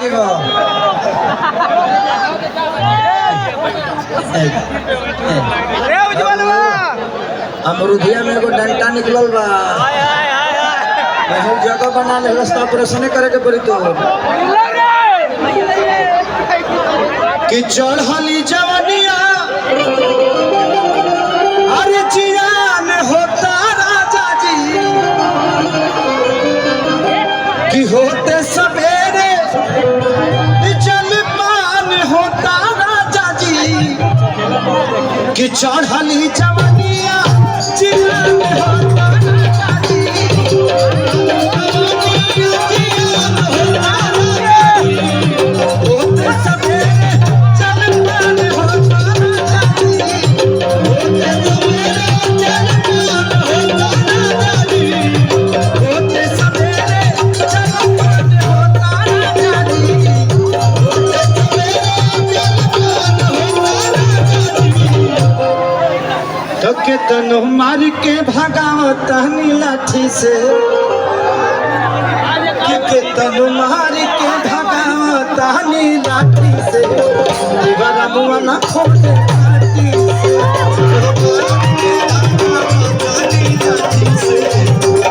की हो अमरुदिया में एगो डंटा निकलल बा बहुत जगह बना ले रास्ता ऑपरेशन करे के पड़ी तो कि चढ़ली जवनिया अरे जियान होता राजा जी कि होते सवेरे जलपान होता राजा जी कि चढ़ली जवनिया जियान होता राजा जी होते सवेरे जलपान होता राजा जी होते सवेरे जलपान होता राजा जी होते सवेरे जलपान होता राजा जी होते सवेरे जलपान होता राजा जी तो के तनो मार के भगावत हनी लाठी से के तनो मार के भगावत हनी लाठी से दीवाना मुआ ना खोले लाठी से लाठी से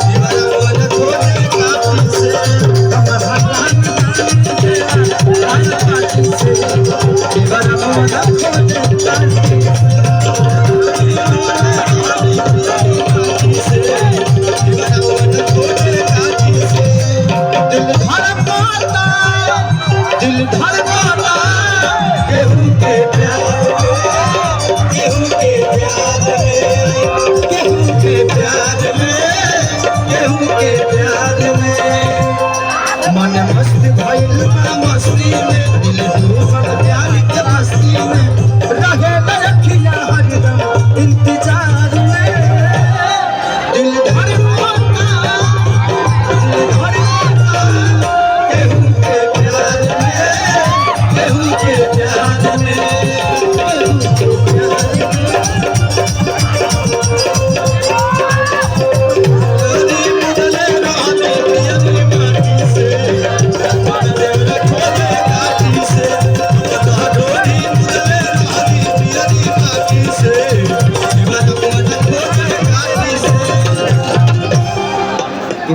दीवाना मुआ ना खोले लाठी से हमर लाठी से दीवाना मुआ ना खोले लाठी से दिल धड़काता केहू के प्यार में केहू के प्यार में केहू के प्यार में केहू के प्यार में मन मस्त भइल बा मस्ती में दिल डूबल प्यार के मस्ती में रहे रखिया हरदम इंतजार में दिल धड़काता केहू के प्यार में केहू के प्यार में केहू के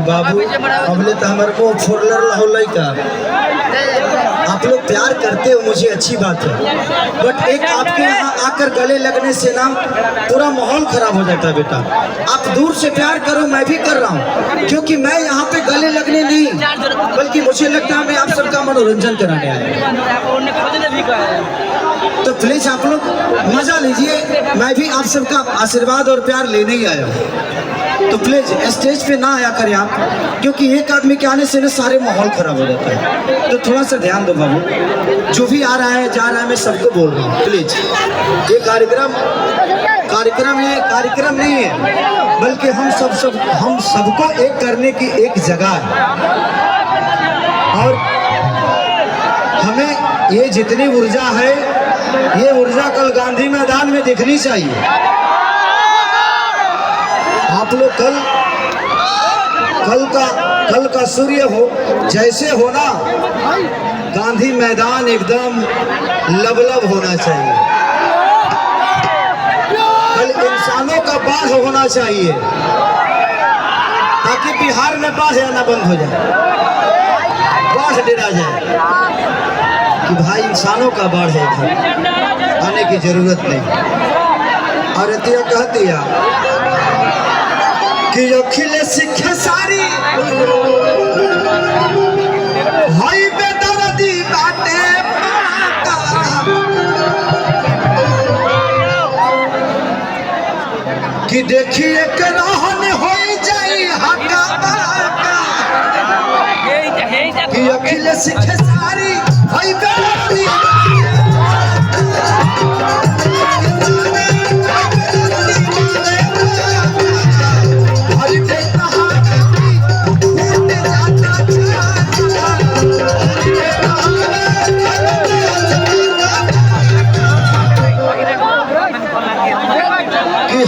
बाबू हमने तो हमारे को फोड़लर लाहौल लड़का आप लोग प्यार करते हो मुझे अच्छी बात है बट एक आपके यहाँ आकर गले लगने से ना पूरा माहौल खराब हो जाता है बेटा आप दूर से प्यार करो मैं भी कर रहा हूँ क्योंकि मैं यहाँ पे गले लगने नहीं बल्कि मुझे लगता है मैं आप सबका मनोरंजन कराने आया तो प्लीज आप लोग मजा लीजिए मैं भी आप सबका आशीर्वाद और प्यार लेने ही आया हूँ तो प्लीज स्टेज पे ना आया करें आप क्योंकि एक आदमी के आने से ना सारे माहौल खराब हो जाता है तो थोड़ा सा ध्यान दो बाबू जो भी आ रहा है जा रहा है मैं सबको बोल रहा हूँ प्लीज ये कार्यक्रम नहीं है बल्कि हम सबको एक करने की एक जगह है और हमें ये जितनी ऊर्जा है ये ऊर्जा कल गांधी मैदान में दिखनी चाहिए आप लोग कल का सूर्य हो जैसे होना गांधी मैदान एकदम लबलब होना चाहिए कल इंसानों का बाढ़ होना चाहिए ताकि बिहार में बाढ़ आना बंद हो जाए बाढ़ डरा जाए कि भाई इंसानों का बाढ़ है आने की जरूरत नहीं और अतिया कहती है कि अखिल सिखे सारी भाई बेदर्दी बाटे कि देखिए के रहन हो जाई हका कि अखिल सिखे सारी भाई बेदर्दी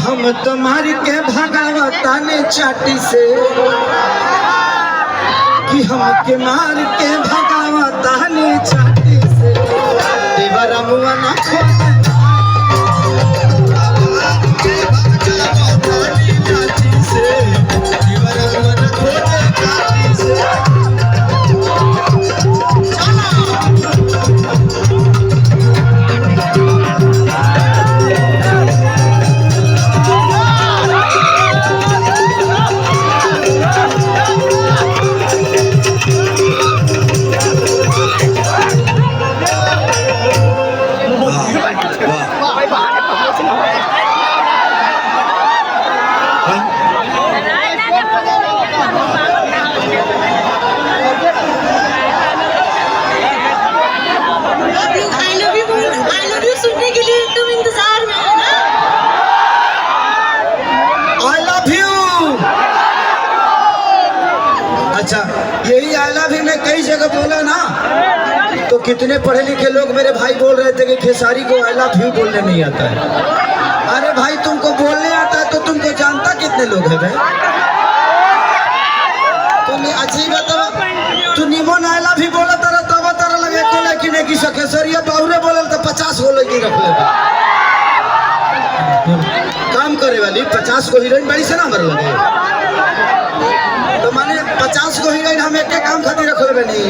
हम तुम्हारी के भगावता ने चाटी से कि हम के मार के भगावता ने कितने पढ़े लिखे लोग मेरे भाई बोल रहे थे कि खेसारी को आई लव यू बोलने नहीं आता है। अरे भाई तुमको बोलने आता है तो तुमको जानता कितने लोग है भाई? तुम अच्छी बताओ, तू निमन आई लव यू बोला तारा तब तारा लगे को लेकिन नहीं की सके सरिया बाउरे बोले तो 50 गो लड़की रख ले काम करे वाली 50 गो हीरोइन बड़ी से ना मर लगे तो माने 50 गो हीरोइन हम एक काम खातिर रख ले नहीं,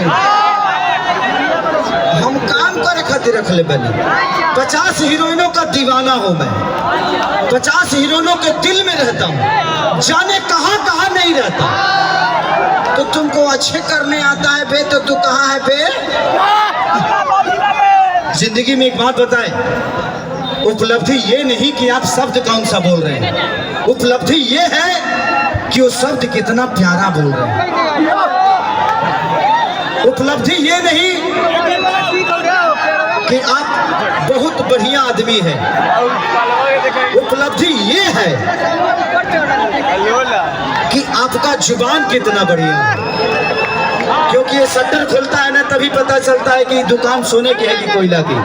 हम काम करे खातिर रख ले बनी। 50 हीरोइनों का दीवाना हूँ मैं, 50 हीरोइनों के दिल में रहता हूँ, जाने कहाँ कहाँ नहीं रहता। तो तुमको अच्छे करने आता है बे तो तू कहाँ है बे? जिंदगी में एक बात बताएं, उपलब्धि ये नहीं कि आप शब्द कौन सा बोल रहे हैं, उपलब्धि ये है कि वो शब्द कितना प्यारा बोल रहे हैं। उपलब्धि ये नहीं कि आप बहुत बढ़िया आदमी हैं, उपलब्धि ये है कि आपका जुबान कितना बढ़िया है। क्योंकि ये शटर खुलता है ना तभी पता चलता है कि दुकान सोने की है कि कोयला की।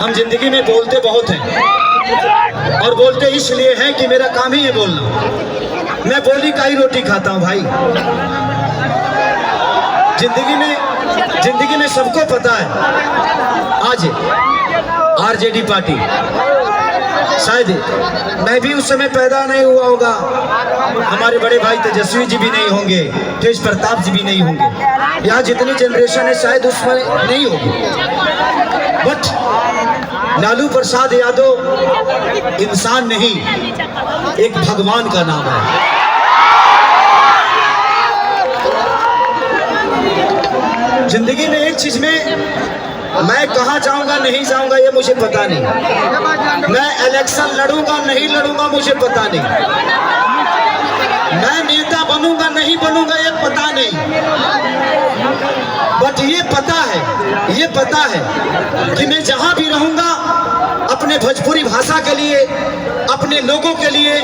हम जिंदगी में बोलते बहुत हैं और बोलते इसलिए हैं कि मेरा काम ही है बोलना। मैं बोली का ही रोटी खाता हूँ भाई। जिंदगी में सबको पता है आज आरजेडी पार्टी, शायद मैं भी उस समय पैदा नहीं हुआ होगा, हमारे बड़े भाई तेजस्वी जी भी नहीं होंगे, तेज प्रताप जी भी नहीं होंगे, यहाँ जितनी जनरेशन है शायद उसमें नहीं होगी। बट लालू प्रसाद यादव इंसान नहीं, एक भगवान का नाम है। जिंदगी में एक चीज में मैं कहाँ जाऊंगा नहीं जाऊंगा ये मुझे पता नहीं, मैं इलेक्शन लड़ूंगा नहीं लड़ूंगा मुझे पता नहीं, मैं नेता बनूंगा नहीं बनूंगा ये पता नहीं, बट ये पता है कि मैं जहां भी रहूंगा अपने भोजपुरी भाषा के लिए, अपने लोगों के लिए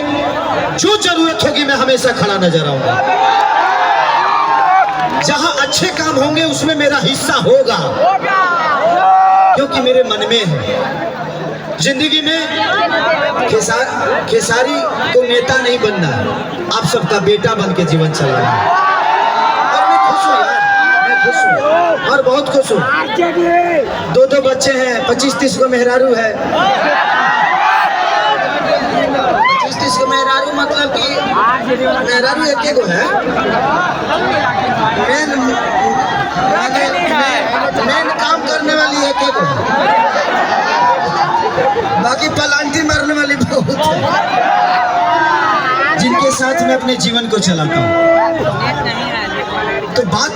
जो जरूरत होगी मैं हमेशा खड़ा नजर आऊंगा। जहां अच्छे काम होंगे उसमें मेरा हिस्सा होगा, क्योंकि मेरे मन में है। जिंदगी में खेसारी को नेता नहीं बनना है, आप सबका बेटा बन के जीवन चल रहा है। और मैं खुश हूँ यार, मैं खुश हूँ और बहुत खुश हूँ। 2 बच्चे हैं, 25-30 को मेहरारू है। 25-30 को मेहरारू मतलब कि मेहरारू एक गो है, मेन काम करने वाली एक गो है, बाकी पलांटी मारने वाली बहुत है, जिनके साथ मैं अपने जीवन को चलाता हूँ। तो बात